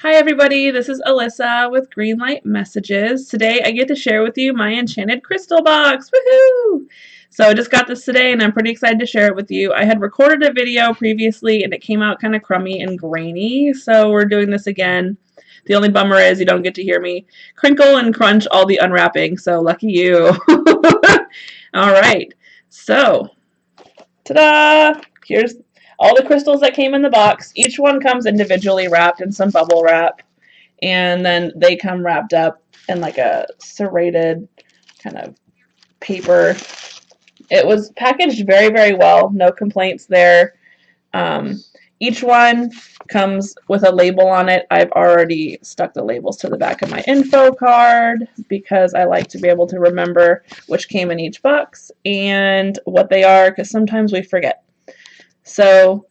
Hi everybody, this is Alyssa with Greenlight Messages. Today I get to share with you my Enchanted Crystal Box. Woohoo! So I just got this today and I'm pretty excited to share it with you. I had recorded a video previously and it came out kind of crummy and grainy, so we're doing this again. The only bummer is you don't get to hear me crinkle and crunch all the unwrapping, so lucky you. Alright, so ta-da! Here's all the crystals that came in the box. Each one comes individually wrapped in some bubble wrap, and then they come wrapped up in like a serrated kind of paper. It was packaged very, very well. No complaints there. Um, each one comes with a label on it. I've already stuck the labels to the back of my info card because I like to be able to remember which came in each box and what they are, because sometimes we forget. So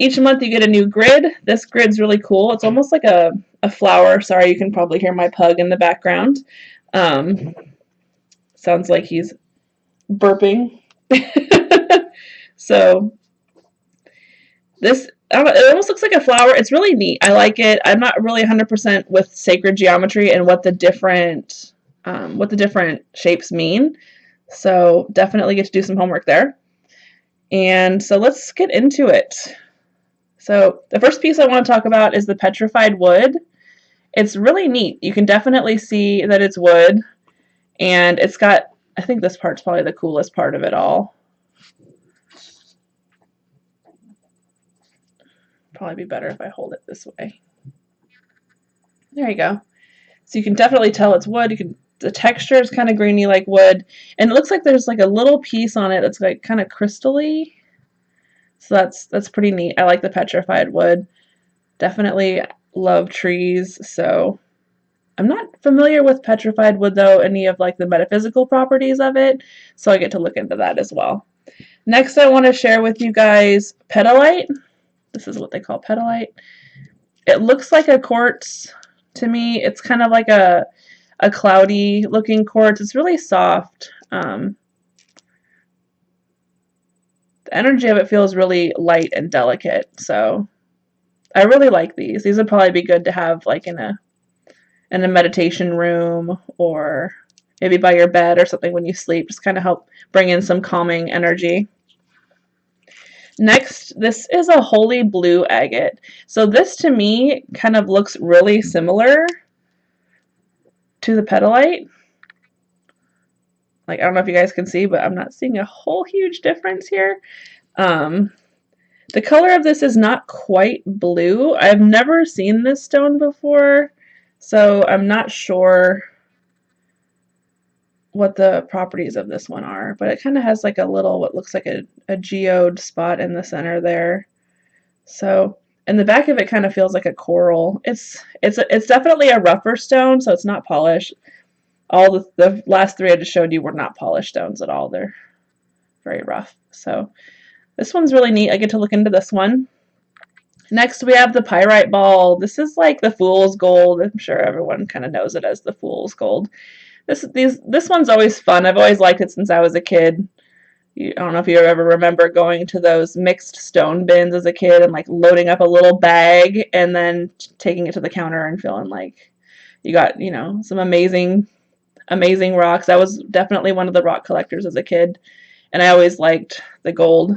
each month you get a new grid. This grid's really cool. It's almost like a flower. Sorry, you can probably hear my pug in the background. Sounds like he's burping. So this, it almost looks like a flower. It's really neat. I like it. I'm not really 100% with sacred geometry and what the different shapes mean. So definitely get to do some homework there. And so let's get into it. So the first piece I want to talk about is the petrified wood. It's really neat. You can definitely see that it's wood, and it's got, I think this part's probably the coolest part of it all. Probably be better if I hold it this way. There you go. So you can definitely tell it's wood. The texture is kind of grainy like wood, and it looks like there's like a little piece on it that's like kind of crystally. So that's pretty neat. I like the petrified wood. Definitely love trees, so I'm not familiar with petrified wood though, any of like the metaphysical properties of it, so I get to look into that as well. Next I want to share with you guys petalite. This is what they call petalite. It looks like a quartz to me. It's kind of like a cloudy looking quartz. It's really soft. The energy of it feels really light and delicate, so I really like these. These would probably be good to have like in a meditation room or maybe by your bed or something when you sleep. Just kind of help bring in some calming energy. Next, this is a holy blue agate. So this to me kind of looks really similar to the petalite. Like, I don't know if you guys can see, but I'm not seeing a whole huge difference here. The color of this is not quite blue. I've never seen this stone before, so I'm not sure what the properties of this one are, but it kind of has like a little, what looks like a geode spot in the center there. So, and the back of it kind of feels like a coral. It's definitely a rougher stone, so it's not polished. All the last three I just showed you were not polished stones at all. They're very rough. So this one's really neat. I get to look into this one. Next we have the pyrite ball. This is like the fool's gold. I'm sure everyone kind of knows it as the fool's gold. This one's always fun. I've always liked it since I was a kid. I don't know if you ever remember going to those mixed stone bins as a kid and like loading up a little bag and then taking it to the counter and feeling like you got, you know, some amazing rocks. I was definitely one of the rock collectors as a kid, and I always liked the gold.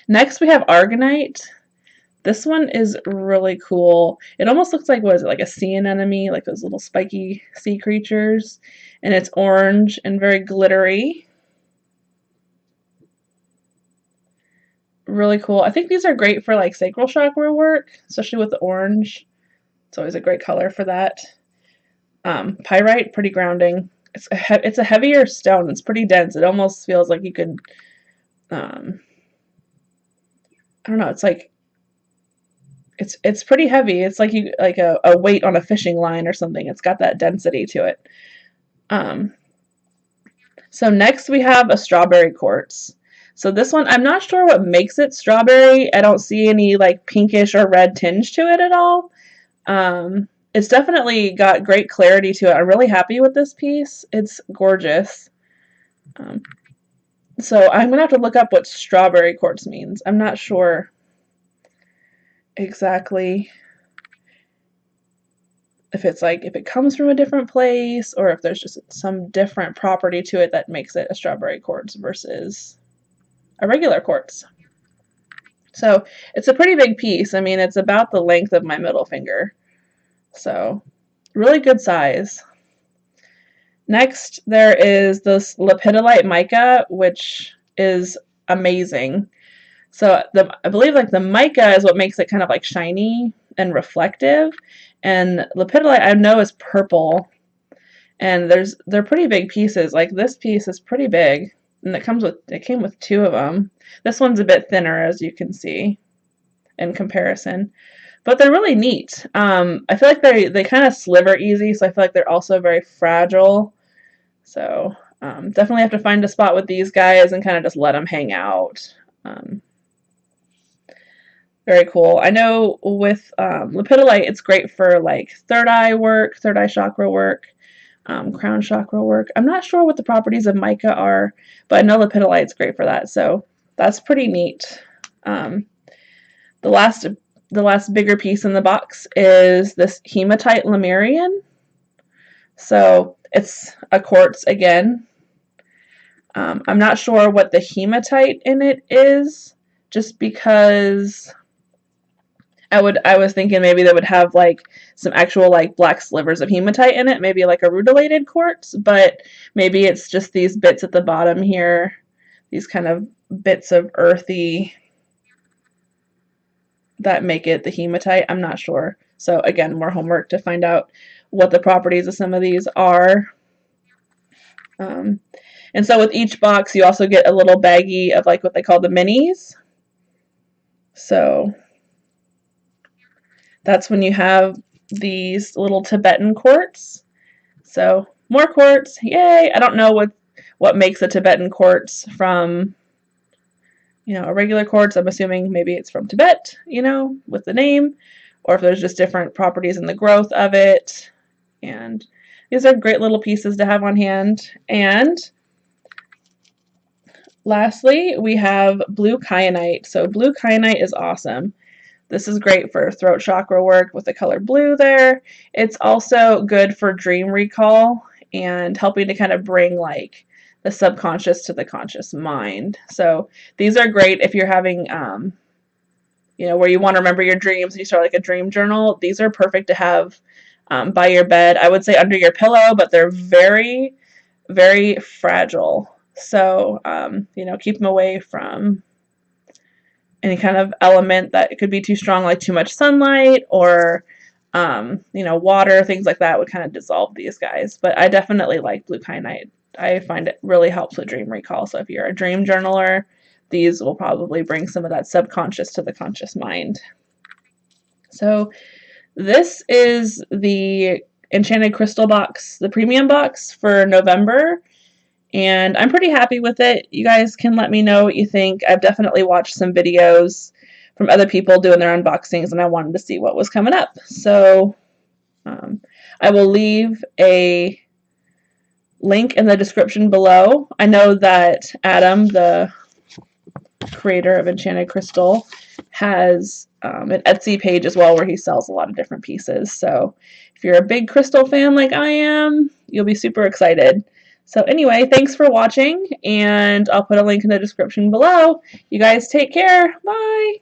Next we have aragonite. This one is really cool. It almost looks like, what is it, like a sea anemone, like those little spiky sea creatures. And it's orange and very glittery. Really cool. I think these are great for like sacral chakra work, especially with the orange. It's always a great color for that. Pyrite, pretty grounding. It's a heavier stone. It's pretty dense. It almost feels like you could, I don't know, it's like, it's pretty heavy. It's like a weight on a fishing line or something. It's got that density to it. So next we have a strawberry quartz. So this one, I'm not sure what makes it strawberry. I don't see any like pinkish or red tinge to it at all. It's definitely got great clarity to it. I'm really happy with this piece. It's gorgeous. So I'm gonna have to look up what strawberry quartz means. I'm not sure exactly if it's like if it comes from a different place or if there's just some different property to it that makes it a strawberry quartz versus a regular quartz. So it's a pretty big piece. I mean, it's about the length of my middle finger. So really good size. Next, there is this lepidolite mica, which is amazing. So I believe like the mica is what makes it kind of like shiny and reflective, and lepidolite I know is purple, and they're pretty big pieces. Like this piece is pretty big, and it came with two of them. This one's a bit thinner, as you can see, in comparison. But they're really neat. I feel like they kind of sliver easy, so I feel like they're also very fragile. So definitely have to find a spot with these guys and kind of just let them hang out. Very cool. I know with lepidolite, it's great for like third eye work, third eye chakra work, crown chakra work. I'm not sure what the properties of mica are, but I know lepidolite's great for that. So that's pretty neat. The last bigger piece in the box is this hematite Lemurian. So it's a quartz again. I'm not sure what the hematite in it is, just because I was thinking maybe they would have like some actual like black slivers of hematite in it, maybe like a rutilated quartz, but maybe it's just these bits at the bottom here, these kind of bits of earthy that make it the hematite. I'm not sure. So again, more homework to find out what the properties of some of these are. And so with each box, you also get a little baggie of like what they call the minis. So that's when you have these little Tibetan quartz. So more quartz, yay! I don't know what makes a Tibetan quartz from, a regular quartz. I'm assuming maybe it's from Tibet, with the name, or if there's just different properties in the growth of it. And these are great little pieces to have on hand. And lastly, we have blue kyanite. So blue kyanite is awesome. This is great for throat chakra work with the color blue there. It's also good for dream recall and helping to kind of bring like the subconscious to the conscious mind. So these are great if you're having, where you want to remember your dreams and you start like a dream journal. These are perfect to have by your bed. I would say under your pillow, but they're very, very fragile. So, keep them away from any kind of element that could be too strong, like too much sunlight or, water, things like that would kind of dissolve these guys. But I definitely like blue kyanite. I find it really helps with dream recall. So if you're a dream journaler, these will probably bring some of that subconscious to the conscious mind. So this is the Enchanted Crystal Box, the premium box for November. And I'm pretty happy with it. You guys can let me know what you think. I've definitely watched some videos from other people doing their unboxings, and I wanted to see what was coming up. So I will leave a link in the description below. I know that Adam, the creator of Enchanted Crystal, has an Etsy page as well where he sells a lot of different pieces. So if you're a big crystal fan like I am, you'll be super excited. So anyway, thanks for watching, and I'll put a link in the description below. You guys take care. Bye!